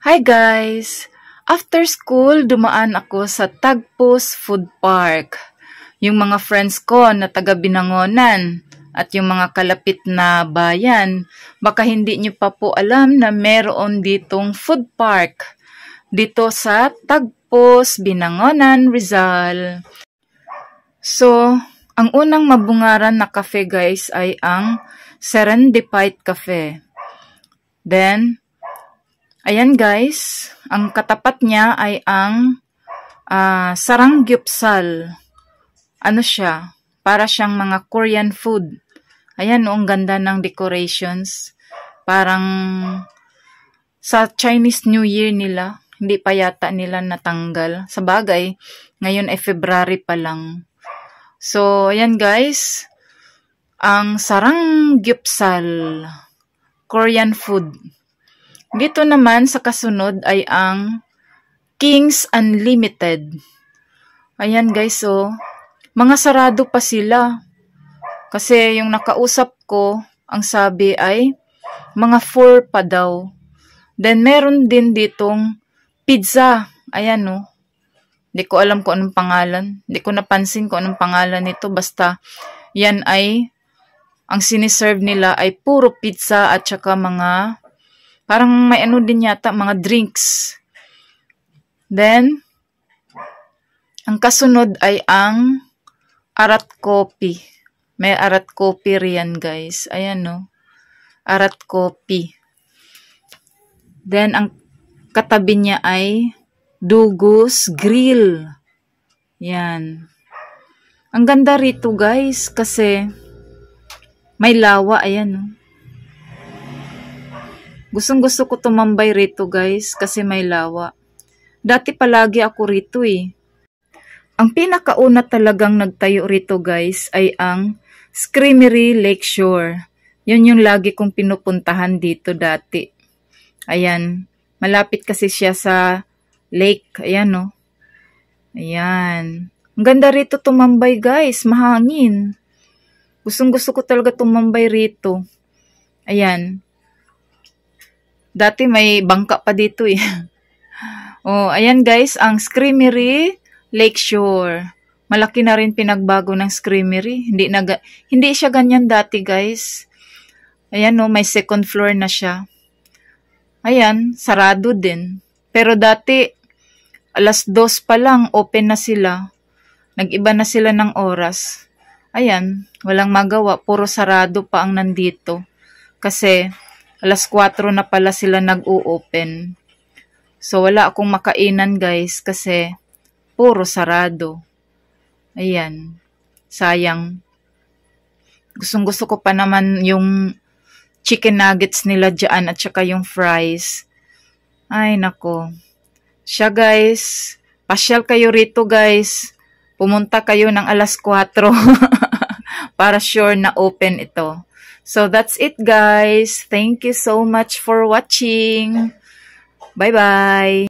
Hi guys! After school, dumaan ako sa Tagpos Food Park. Yung mga friends ko na taga Binangonan at yung mga kalapit na bayan, baka hindi nyo pa po alam na meron ditong food park dito sa Tagpos, Binangonan, Rizal. So, ang unang mabungaran na cafe guys ay ang Serendipite Cafe. Then, ayan guys, ang katapat niya ay ang Sarangyupsal. Ano siya? Para siyang mga Korean food. Ayan, ang ganda ng decorations. Parang sa Chinese New Year nila, hindi pa yata nila natanggal. Sa bagay, ngayon ay February pa lang. So, ayan guys, ang Sarangyupsal, Korean food. Dito naman sa kasunod ay ang King's Unlimited. Ayan guys, so mga sarado pa sila. Kasi yung nakausap ko, ang sabi ay mga 4 pa daw. Then meron din ditong pizza. Ayan no. Hindi ko alam kung anong pangalan. Hindi ko napansin kung anong pangalan nito. Basta yan ay, ang siniserve nila ay puro pizza at saka mga parang may ano din yata, mga drinks. Then, ang kasunod ay ang Arat Coffee. May Arat Coffee riyan guys. Ayan no. Arat Coffee. Then, ang katabi niya ay Dugus Grill. Yan. Ang ganda rito guys kasi may lawa. Ayan no. Gustong-gusto ko tumambay rito guys kasi may lawa. Dati palagi ako rito eh. Ang pinakauna talagang nagtayo rito guys ay ang Screamery Lakeshore. Yun yung lagi kong pinupuntahan dito dati. Ayan. Malapit kasi siya sa lake. Ayan no. Ayan. Ang ganda rito tumambay guys. Mahangin. Gustong-gusto ko talaga tumambay rito. Ayan. Dati may bangka pa dito eh. Oh, ayan guys, ang Screamery Lakeshore. Malaki na rin pinagbago ng Screamery. Hindi siya ganyan dati guys. Ayan no, may second floor na siya. Ayan, sarado din. Pero dati, 2:00 pa lang, open na sila. Nag-iba na sila ng oras. Ayan, walang magawa. Puro sarado pa ang nandito. Kasi 4:00 na pala sila nag-o-open. So, wala akong makainan guys kasi puro sarado. Ayan. Sayang. Gustong-gusto ko pa naman yung chicken nuggets nila dyan at saka yung fries. Ay, nako. Siya guys. Pasyal kayo rito guys. Pumunta kayo ng 4:00 para sure na open ito. So, that's it guys. Thank you so much for watching. Bye-bye.